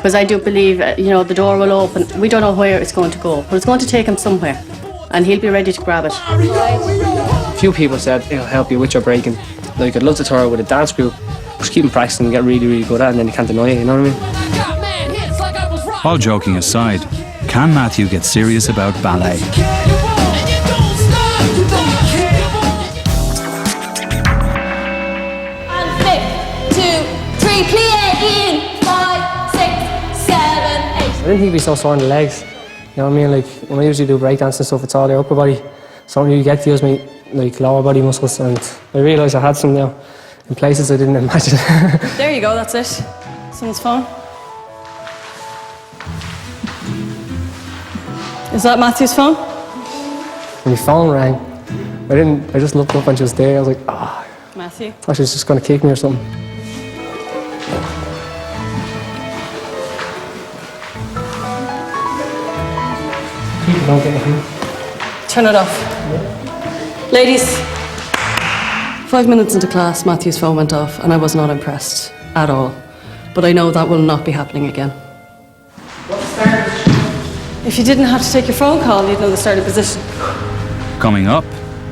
Because I do believe, the door will open. We don't know where it's going to go, but it's going to take him somewhere, and he'll be ready to grab it. A few people said it'll help you with your breaking. Like, I'd love to tour with a dance group, just keep him practicing and get really, really good at it, and then you can't deny it, you know what I mean? All joking aside, can Matthew get serious about ballet? I didn't think he'd be so sore in the legs. You know what I mean? Like, when I usually do breakdance and stuff, it's all your upper body. Something you get to use my lower body muscles, and I realised I had some now in places I didn't imagine. There you go, that's it. Someone's phone. Is that Matthew's phone? When my phone rang, I just looked up and she was there. I was like, Matthew. I thought she was just going to kick me or something. Don't get me. Turn it off. Yeah. Ladies, 5 minutes into class, Matthew's phone went off, and I was not impressed at all. But I know that will not be happening again. What's the start? If you didn't have to take your phone call, you'd know the starting position. Coming up,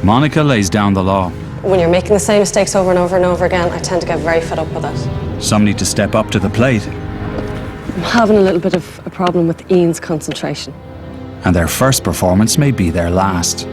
Monica lays down the law. When you're making the same mistakes over and over and over again, I tend to get very fed up with that. Some need to step up to the plate. I'm having a little bit of a problem with Ian's concentration. And their first performance may be their last.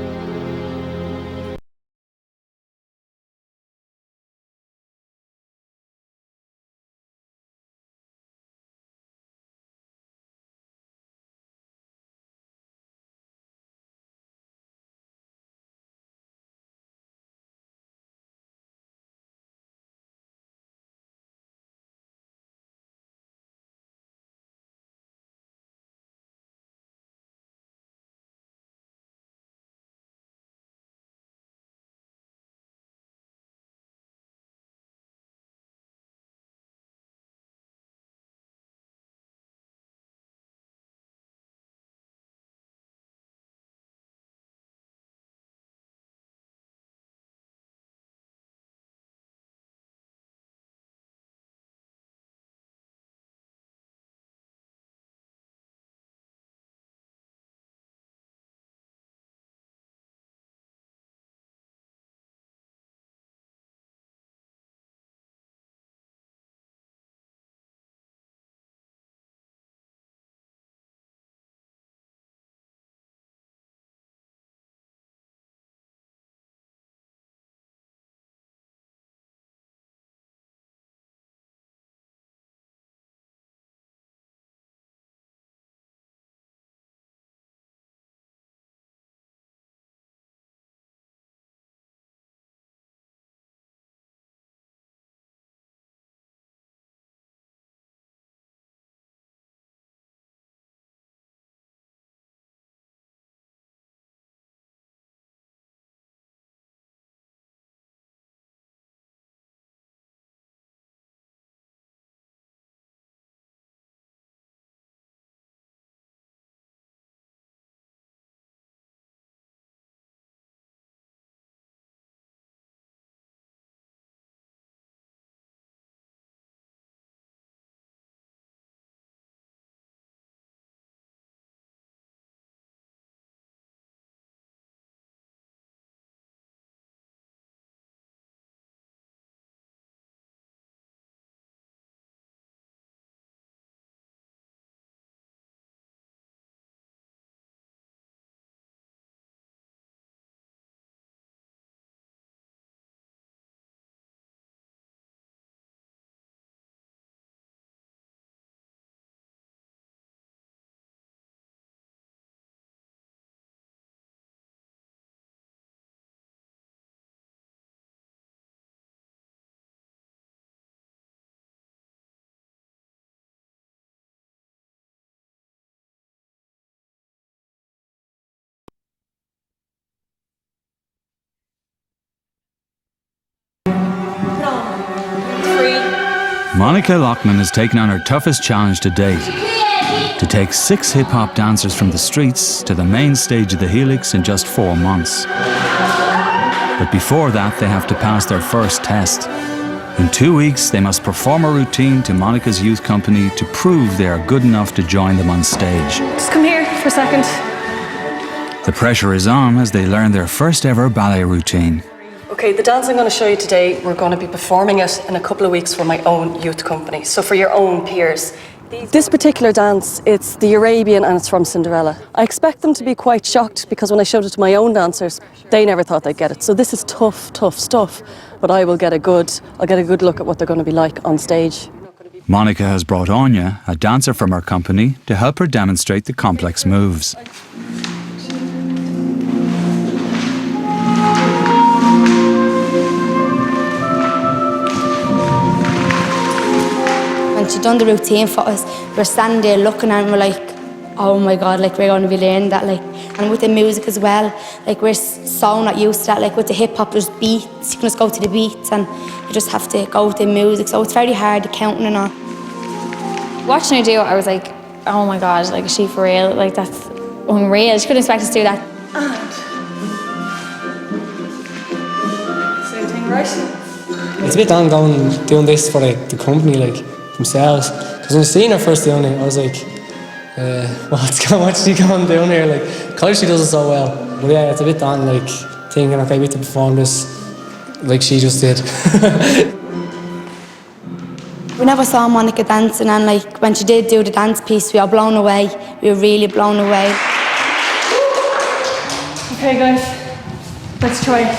Monica Loughlin has taken on her toughest challenge to date, to take 6 hip-hop dancers from the streets to the main stage of the Helix in just 4 months. But before that, they have to pass their first test, In 2 weeks, they must perform a routine to Monica's youth company to prove they are good enough to join them on stage. Just come here for a second. The pressure is on as they learn their first ever ballet routine. Okay, the dance I'm going to show you today, we're going to be performing it in a couple of weeks for my own youth company, so for your own peers. This particular dance, it's the Arabian and it's from Cinderella. I expect them to be quite shocked because when I showed it to my own dancers, they never thought they'd get it. So this is tough, tough stuff, but I'll get a good look at what they're going to be like on stage. Monica has brought Anya, a dancer from her company, to help her demonstrate the complex moves. When she done the routine for us, we were standing there looking and we're like, oh my God, like we're going to be learning that, like. And with the music as well, like we're so not used to that, like with the hip hop there's beats, you can just go to the beats and you just have to go with the music, so it's very hard, the counting and all. Watching her do it, I was like, oh my God, like is she for real? Like that's unreal, she couldn't expect us to do that. Same thing, right? It's a bit ongoing doing this for the company, like themselves. Because when I seen her first doing it, I was like, what's she going down here? Like, because she does it so well. But yeah, it's a bit on, like, thinking, okay, we have to perform this like she just did. We never saw Monica dancing, and like when she did do the dance piece, we were blown away. We were really blown away. Okay, guys, let's try it.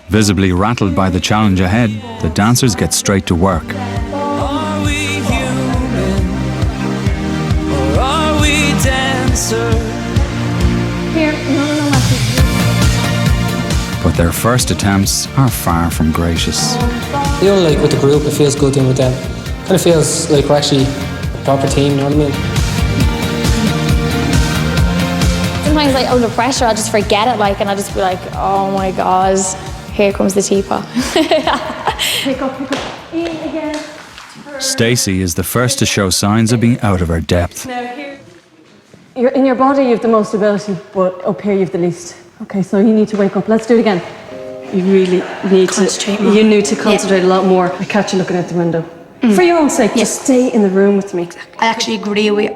Visibly rattled by the challenge ahead, the dancers get straight to work. Are we human or are we dancer? Here, no, But their first attempts are far from gracious. You know, like with the group, it feels good doing with them. Kind of feels like we're actually a proper team, you know what I mean? Sometimes like under pressure I'll just forget it, like, and I'll just be like, oh my God, here comes the teapot. Pick up, in again. Stacey is the first to show signs of being out of her depth. Now here. In your body you have the most ability, but up here you have the least. Okay, so you need to wake up. Let's do it again. You really need Concentrate more. You need to concentrate a lot more. I catch you looking out the window. For your own sake, just stay in the room with me. I actually agree with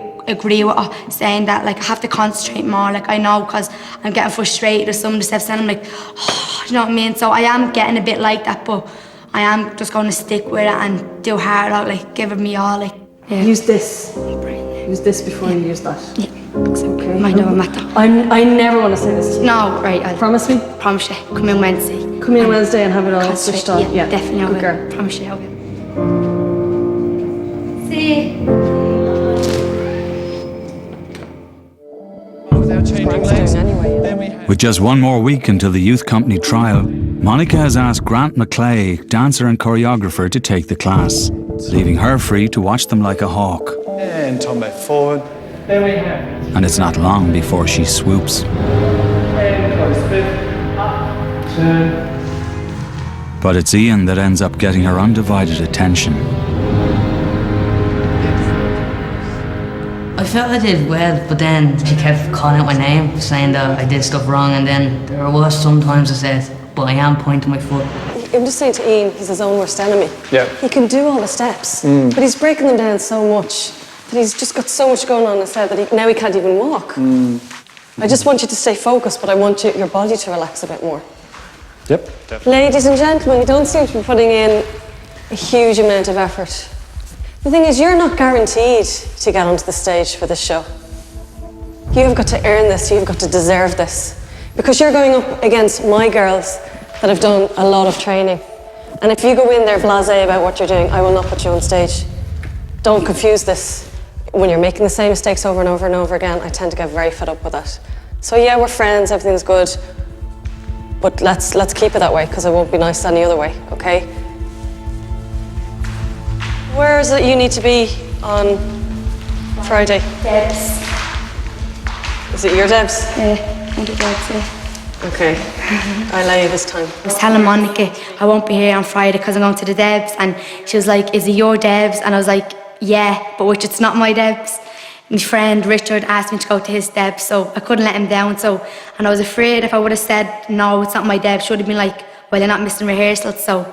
her saying that, like, I have to concentrate more, like I know, because I'm getting frustrated with some of the steps and I'm like, oh, you know what I mean? So I am getting a bit like that, but I am just going to stick with it and do hard out, like give it me all, like. Yeah. Use this. Use this before you use that. Yeah. Okay. I know I'm at that. I never want to say this to you. No, right. I Promise me? promise you. Come in Wednesday. Come in Wednesday and have it all switched on. Yeah, definitely. I Good will. girl. Promise you. I will. See. With just one more week until the youth company trial, Monica has asked Grant McClay, dancer and choreographer, to take the class, leaving her free to watch them like a hawk. And turn back forward. And it's not long before she swoops. But it's Ian that ends up getting her undivided attention. I felt I did well, but then she kept calling out my name, saying that I did stuff wrong, and then there was sometimes I said, but I am pointing my foot. I'm just saying to Ian, he's his own worst enemy. Yeah. He can do all the steps, but he's breaking them down so much that he's just got so much going on in his head that now he can't even walk. I just want you to stay focused, but I want your body to relax a bit more. Yep, definitely. Ladies and gentlemen, you don't seem to be putting in a huge amount of effort. The thing is, you're not guaranteed to get onto the stage for this show. You've got to earn this, you've got to deserve this. Because you're going up against my girls that have done a lot of training. And if you go in there blasé about what you're doing, I will not put you on stage. Don't confuse this. When you're making the same mistakes over and over and over again, I tend to get very fed up with that. So yeah, we're friends, everything's good. But let's keep it that way, because it won't be nice any other way, okay? Where is it you need to be on Friday? Debs. Is it your Debs? Yeah, I think Debs, yeah. Okay, I'll allow you this time. I was telling Monica I won't be here on Friday because I'm going to the Debs, and she was like, is it your Debs? And I was like, yeah, but which it's not my Debs. My friend Richard asked me to go to his Debs, so I couldn't let him down. And I was afraid if I would have said, no, it's not my Debs, she would have been like, well, you're not missing rehearsals, so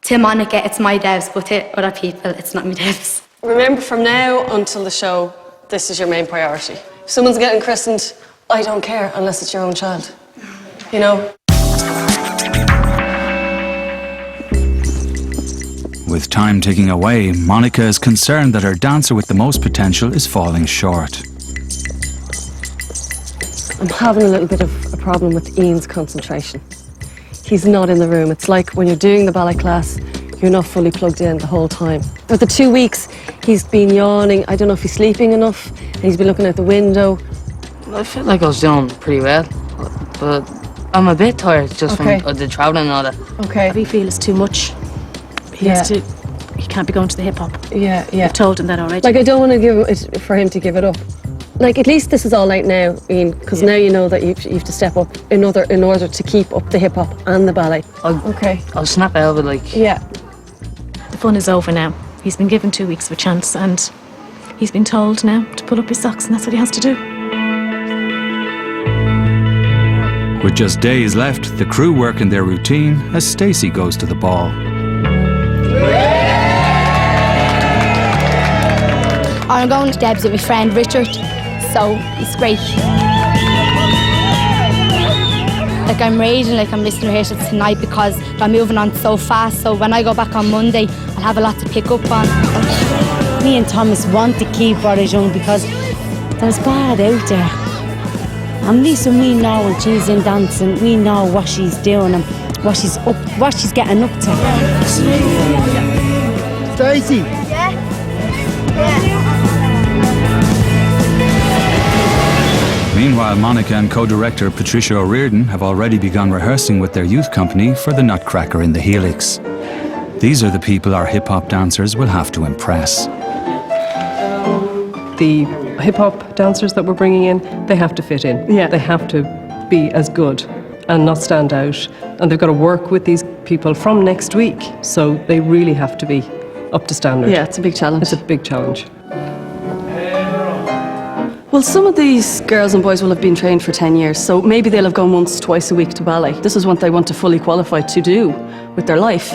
to Monica, it's my devs, but to other people, it's not my devs. Remember, from now until the show, this is your main priority. If someone's getting christened, I don't care unless it's your own child. You know? With time ticking away, Monica is concerned that her dancer with the most potential is falling short. I'm having a little bit of a problem with Ian's concentration. He's not in the room. It's like when you're doing the ballet class, you're not fully plugged in the whole time. For the 2 weeks, he's been yawning. I don't know if he's sleeping enough, and he's been looking out the window. I feel like I was doing pretty well, but I'm a bit tired just from the travelling and all that. Okay. We feel it's too much. He can't be going to the hip hop. Yeah. I've told him that already. Like, I don't want to give it for him to give it up. Like, at least this is all out now, Ian, because now you know that you have to step up in order to keep up the hip hop and the ballet. I'll snap out of it, like. Yeah. The fun is over now. He's been given 2 weeks of a chance, and he's been told now to pull up his socks, and that's what he has to do. With just days left, the crew work in their routine as Stacey goes to the ball. I'm going to Debs with my friend Richard, so it's great. Like, I'm raging, like I'm missing rehearsals tonight because I'm moving on so fast, so when I go back on Monday, I'll have a lot to pick up on. Me and Thomas want to keep Brothers Young because there's bad out there. And Lisa, we know when she's in dancing, we know what she's doing and what she's getting up to. Stacey! Meanwhile, Monica and co-director Patricia O'Riordan have already begun rehearsing with their youth company for the Nutcracker in the Helix. These are the people our hip-hop dancers will have to impress. The hip-hop dancers that we're bringing in, they have to fit in. Yeah. They have to be as good and not stand out. And they've got to work with these people from next week, so they really have to be up to standard. Yeah, it's a big challenge. It's a big challenge. Well, some of these girls and boys will have been trained for 10 years, so maybe they'll have gone once, twice a week to ballet. This is what they want to fully qualify to do with their life.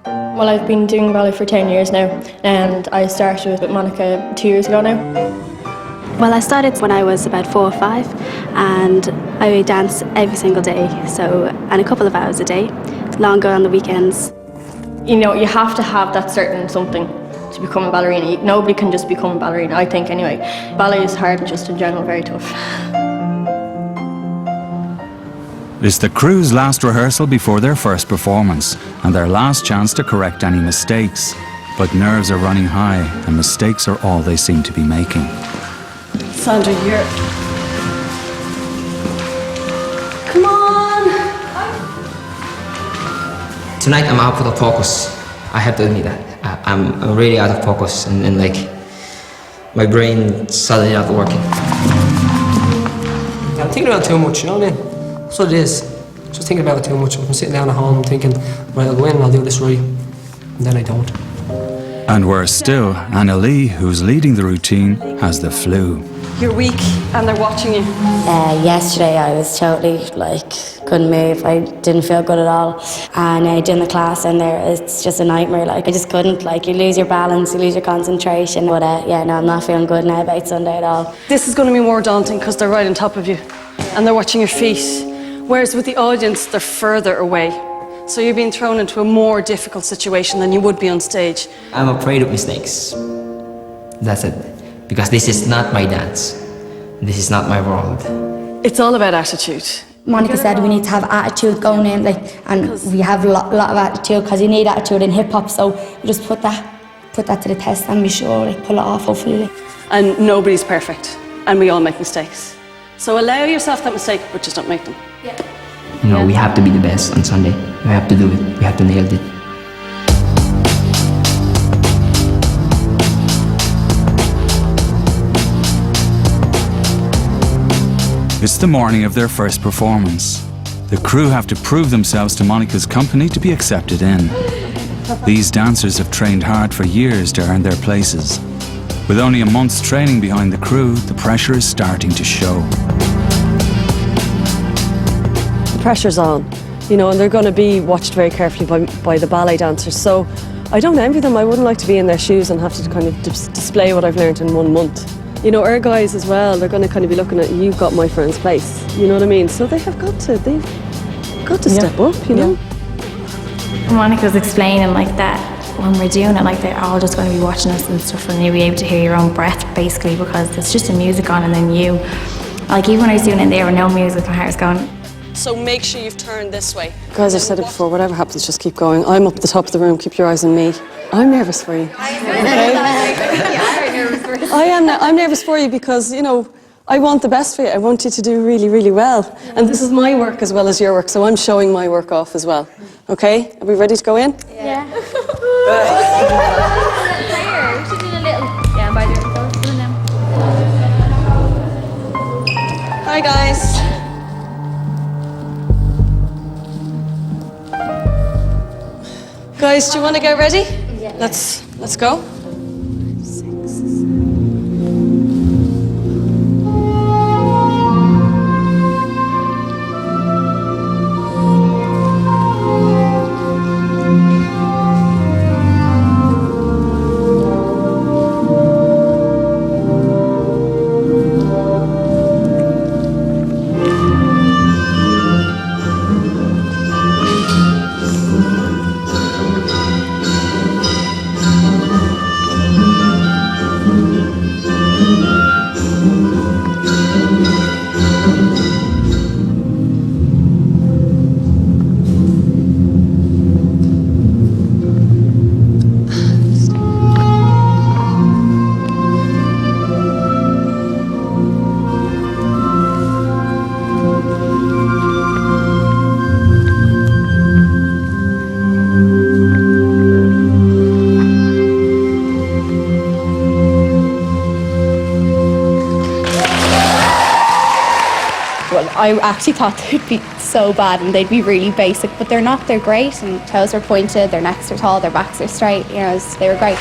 Well, I've been doing ballet for 10 years now, and I started with Monica 2 years ago now. Well, I started when I was about 4 or 5, and I would dance every single day, and a couple of hours a day, longer on the weekends. You know, you have to have that certain something to become a ballerina. Nobody can just become a ballerina, I think, anyway. Ballet is hard and just in general very tough. It's the crew's last rehearsal before their first performance and their last chance to correct any mistakes. But nerves are running high and mistakes are all they seem to be making. Sandra, you're... Come on! Tonight I'm out of focus. I have to admit that. I'm really out of focus and like my brain suddenly not working. I'm thinking about it too much, you know what I mean? That's what it is. Just thinking about it too much. I'm sitting down at home thinking, right, I'll go in and I'll do this right. And then I don't. And worse still, Anna Lee, who's leading the routine, has the flu. You're weak and they're watching you. Yesterday I was totally couldn't move. I didn't feel good at all. And I did in the class and it's just a nightmare. I just couldn't. You lose your balance, you lose your concentration. But no, I'm not feeling good now about Sunday at all. This is going to be more daunting because they're right on top of you and they're watching your feet. Whereas with the audience, they're further away. So you're being thrown into a more difficult situation than you would be on stage. I'm afraid of mistakes. That's it. Because this is not my dance. This is not my world. It's all about attitude. Monica said we need to have attitude going in, and we have a lot of attitude because you need attitude in hip hop. So we just put that to the test and be sure pull it off hopefully. And nobody's perfect, and we all make mistakes. So allow yourself that mistake, but just don't make them. Yeah. You know, we have to be the best on Sunday. We have to do it. We have to nail it. It's the morning of their first performance. The crew have to prove themselves to Monica's company to be accepted in. These dancers have trained hard for years to earn their places. With only a month's training behind the crew, the pressure is starting to show. The pressure's on, you know, and they're going to be watched very carefully by the ballet dancers. So I don't envy them. I wouldn't like to be in their shoes and have to kind of display what I've learned in 1 month. You know, our guys as well, they're going to kind of be looking at, you've got my friend's place, you know what I mean? So they've got to step up, you know? Monica's explaining like that when we're doing it, like they're all just going to be watching us and stuff, and you'll be able to hear your own breath basically, because there's just the music on and then you. Like even when I was doing it there with no music, my heart was going. So make sure you've turned this way. Guys, I've said it before, whatever happens, just keep going. I'm up at the top of the room, keep your eyes on me. I'm nervous for you. I'm nervous for you because, you know, I want the best for you. I want you to do really, really well. And this is my work as well as your work, so I'm showing my work off as well. Okay? Are we ready to go in? Yeah. We should do a little. Yeah, by the Hi, guys. Guys, do you want to get ready? Yeah. Let's go. I actually thought they'd be so bad and they'd be really basic, but they're not. They're great, and toes are pointed, their necks are tall, their backs are straight. You know, they were great.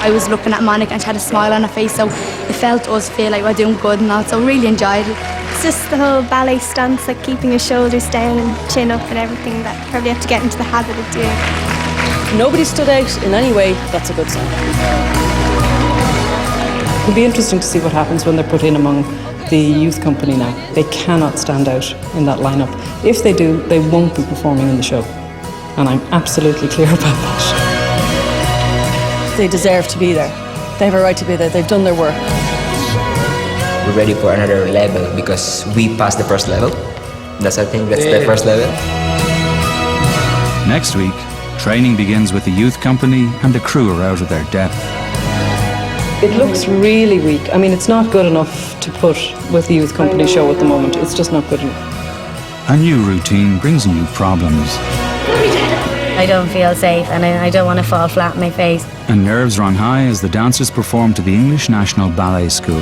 I was looking at Monica and she had a smile on her face, so it felt us feel like we're doing good and all, so really enjoyed it. It's just the whole ballet stance, like keeping your shoulders down and chin up and everything that you probably have to get into the habit of doing. If nobody stood out in any way, that's a good sign. It'll be interesting to see what happens when they're put in among the youth company now. They cannot stand out in that lineup. If they do, they won't be performing in the show. And I'm absolutely clear about that. They deserve to be there. They have a right to be there. They've done their work. We're ready for another level because we passed the first level. I think that's the first level. Next week, training begins with the youth company and the crew are out of their depth. It looks really weak. I mean, it's not good enough to put with the youth company show at the moment. It's just not good enough. A new routine brings new problems. I don't feel safe and I don't want to fall flat on my face. And nerves run high as the dancers perform to the English National Ballet School.